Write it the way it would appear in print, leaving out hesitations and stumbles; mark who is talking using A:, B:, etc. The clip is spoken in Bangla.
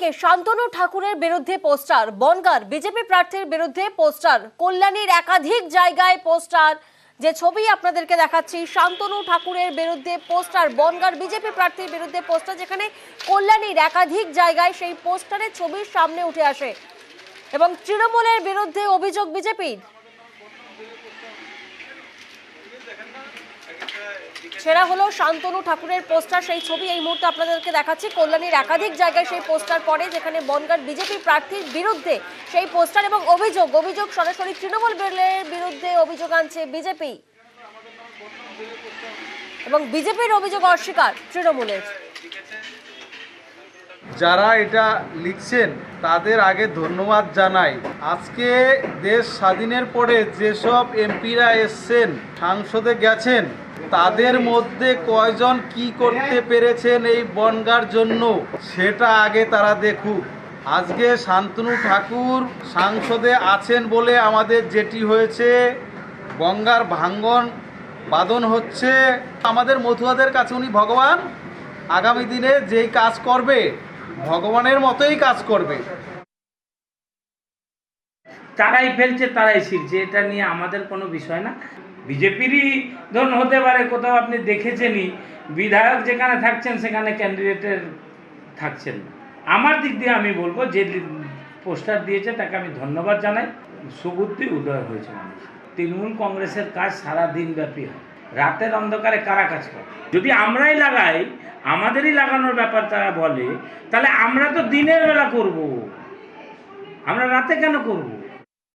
A: অন্যদিকে শান্তনু ঠাকুরের বিরুদ্ধে পোস্টার, বনগাঁর বিজেপি প্রার্থীর বিরুদ্ধে পোস্টার, কল্যাণীর একাধিক জায়গায় পোস্টার। যে ছবি আপনাদেরকে দেখাচ্ছি, শান্তনু ঠাকুরের বিরুদ্ধে পোস্টার, বনগাঁর বিজেপি প্রার্থীর বিরুদ্ধে পোস্টার, যেখানে কল্যাণীর একাধিক জায়গায় সেই পোস্টারের ছবির সামনে উঠে আসে এবং তৃণমূলের বিরুদ্ধে অভিযোগ বিজেপির। সেরা হলো শান্তনু ঠাকুরের পোস্টার, সেই ছবি এই মুহূর্তে আপনাদেরকে দেখাচ্ছি। কল্যাণীর একাধিক জায়গায় সেই পোস্টার পড়ে, যেখানে বনগাঁর বিজেপি প্রার্থীর বিরুদ্ধে সেই পোস্টার এবং অভিযোগ সরাসরি তৃণমূল বিরুদ্ধে অভিযোগ আনছে বিজেপি এবং বিজেপির অভিযোগ অস্বীকার তৃণমূলের।
B: যারা এটা লিখছেন তাদের আগে ধন্যবাদ জানাই। আজকে দেশ স্বাধীনের পরে যেসব এমপিরা এসছেন, সংসদে গেছেন, তাদের মধ্যে কয়জন কি করতে পেরেছেন এই বনগাঁর জন্য সেটা আগে তারা দেখুক। আজকে শান্তনু ঠাকুর সংসদে আছেন বলে আমাদের যেটি হয়েছে, গঙ্গার ভাঙ্গন বাদন হচ্ছে। আমাদের মতুয়াদের কাছে উনি ভগবান, আগামী দিনে যেই কাজ করবে ভগবানের মতোই কাজ করবে।
C: তারাই ফেলছে, তারাই ছিঁড়ছে, এটা নিয়ে আমাদের কোনো বিষয় না। বিজেপিরই ধরুন হতে পারে, কোথাও আপনি দেখেছেনই বিধায়ক যেখানে থাকছেন সেখানে ক্যান্ডিডেটের থাকছেন না। আমার দিক দিয়ে আমি বলবো, যে পোস্টার দিয়েছে তাকে আমি ধন্যবাদ জানাই। সুবুদ্ধি উদয় হয়েছে মানুষ। তৃণমূল কংগ্রেসের কাজ সারা দিন ব্যাপী হয়, রাতের অন্ধকারে কারা কাজ করে? যদি আমরাই লাগাই, আমাদেরই লাগানোর ব্যাপার তারা বলে, তাহলে আমরা তো দিনের বেলা করব, আমরা রাতে কেন করব?